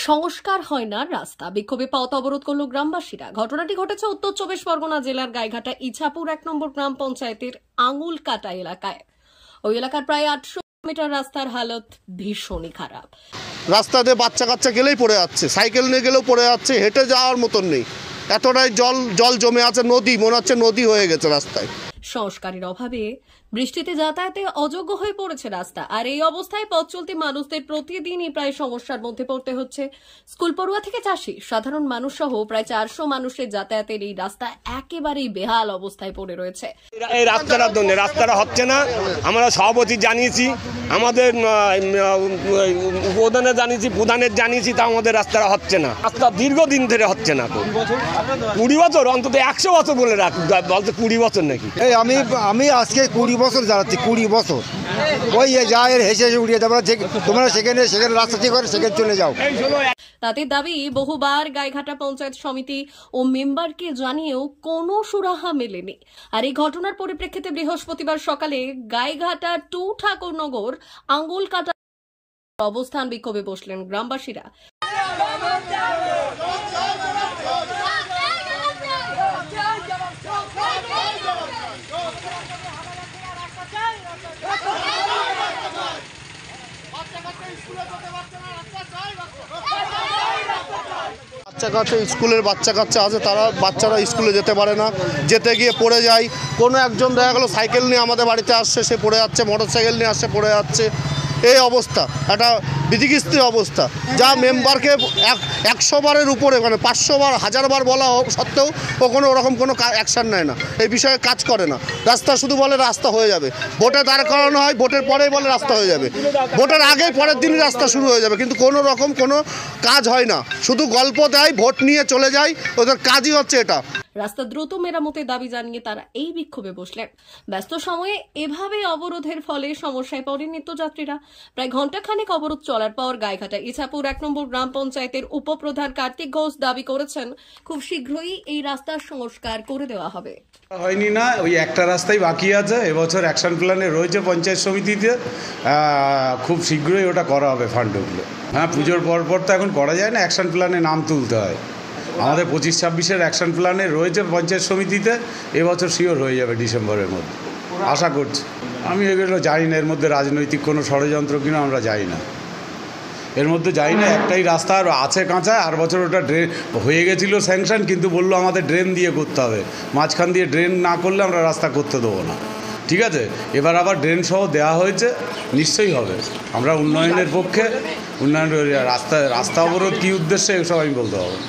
সংস্কার হয় না রাস্তা, বিক্ষোভে পথ অবরোধ করল গ্রামবাসীরা। ঘটনাটি ঘটেছে উত্তর চব্বিশ পরগনা জেলার গাইঘাটা ইছাপুর 1 নম্বর গ্রাম পঞ্চায়েতের আঙুলকাটা এলাকায়। ওই এলাকার প্রায় 800 মিটার রাস্তার হালত ভীষণই খারাপ। রাস্তাতে বাচ্চা কাচ্চা গেলেই পড়ে যাচ্ছে, সাইকেল নিয়ে গেলেও পড়ে যাচ্ছে, হেঁটে যাওয়ার মতন নেই, এতটাই জল জমে আছে, নদী মনে হচ্ছে নদী হয়ে গেছে রাস্তায়। সংস্কারের অভাবে বৃষ্টিতে যাতায়াতে অযোগ্য হয়ে পড়েছে রাস্তা। আর এই অবস্থায় পথ চলতি মানুষদের প্রতিদিনই প্রায় সমস্যার মধ্যে পড়তে হচ্ছে। স্কুল পড়ুয়া থেকে চাষি, সাধারণ মানুষ সহ প্রায় 400 মানুষের যাতায়াতের এই রাস্তা একেবারেই বেহাল অবস্থায় পড়ে রয়েছে। এই রাস্তাটার জন্য রাস্তাটা হচ্ছে না। আমরা সভাপতি জানিয়েছি, আমাদের প্রধানের জানিয়েছি, প্রধানের জানিয়েছি, তা আমাদের রাস্তাটা হচ্ছে না। রাস্তা দীর্ঘদিন ধরে হচ্ছে না। 20 বছর, অন্তত 100 বছর বলে বলতে 20 বছর নাকি। আমি আজকে 20 বছর জ্বালাচ্ছি, 20 বছর। ওই যায় হেসে হেসে উড়িয়ে দেবো, তোমরা সেখানে রাস্তা ঠিক করে সেখানে চলে যাও। তাদের দাবি, বহুবার গাইঘাটা পঞ্চায়েত সমিতি ও মেম্বারকে জানিয়েও কোনো সুরাহা মেলেনি। আর এই ঘটনার পরিপ্রেক্ষিতে বৃহস্পতিবার সকালে গাইঘাটা 2 ঠাকুরনগর আঙুলকাটা অবস্থান বিক্ষোভে বসলেন গ্রামবাসীরা। স্কুলের বাচ্চা কাচ্চা আছে, বাচ্চারা স্কুলে যেতে পারে না, যেতে গিয়ে পড়ে যায়। কোনো একজন দেখা গেলো সাইকেল নিয়ে আমাদের বাড়িতে আসছে, সে পড়ে যাচ্ছে, মোটর সাইকেল নিয়ে আসছে, পড়ে যাচ্ছে। এই অবস্থা একটা বিধিকিস্তির অবস্থা, যা মেম্বারকে 100 বারের উপরে, মানে 500 বার 1000 বার বলা সত্ত্বেও ও কোনো ওরকম কোনো অ্যাকশান নেয় না, এই বিষয়ে কাজ করে না। রাস্তা শুধু বলে রাস্তা হয়ে যাবে, ভোটে দাঁড় করানো হয়, ভোটের পরেই বলে রাস্তা হয়ে যাবে, ভোটের আগেই পরের দিনই রাস্তা শুরু হয়ে যাবে, কিন্তু কোনো রকম কোনো কাজ হয় না, শুধু গল্প দেয়, ভোট নিয়ে চলে যায়, ওদের কাজই হচ্ছে এটা। রাস্তা দ্রুত মেরামতের দাবি জানিয়ে তারা এই বিক্ষোভে বসলেন। ব্যস্ত সময়ে এভাবে অবরোধের ফলে সমস্যায় পড়েন নিত্যযাত্রীরা। প্রায় ঘণ্টাখানেক অবরোধ চলার পর গাইঘাটা ইছাপুর 1 নম্বর গ্রাম পঞ্চায়েতের উপপ্রধান কার্তিক ঘোষ দাবি করেছেন, খুব শীঘ্রই এই রাস্তার সংস্কার করে দেওয়া হবে। হয়নি না, ওই একটা রাস্তাই বাকি আছে, এবছর অ্যাকশন প্ল্যানে রয়েছে পঞ্চায়েত সমিতিতে, খুব শীঘ্রই ওটা করা হবে ফান্ডগুলো। হ্যাঁ, পুজোর পর তো এখন করা যায় না, অ্যাকশন প্ল্যানে নাম তুলতে হয়। আমাদের 25-26-এর অ্যাকশন প্ল্যানে রয়েছে পঞ্চায়েত সমিতিতে, এবছর শিওর হয়ে যাবে ডিসেম্বরের মধ্যে, আশা করছি। আমি এগুলো জানি না, এর মধ্যে রাজনৈতিক কোনো ষড়যন্ত্র কিনা আমরা জানি না, এর মধ্যে জানি না। একটাই রাস্তা আর আছে কাঁচা, আর বছর ওটা ড্রেন হয়ে গেছিলো স্যাংশন, কিন্তু বললো আমাদের ড্রেন দিয়ে করতে হবে, মাঝখান দিয়ে ড্রেন না করলে আমরা রাস্তা করতে দেবো না। ঠিক আছে, এবার আবার ড্রেন সহ দেওয়া হয়েছে, নিশ্চয়ই হবে। আমরা উন্নয়নের পক্ষে, রাস্তা অবরোধ কী উদ্দেশ্যে এসব আমি বলতে পারবো।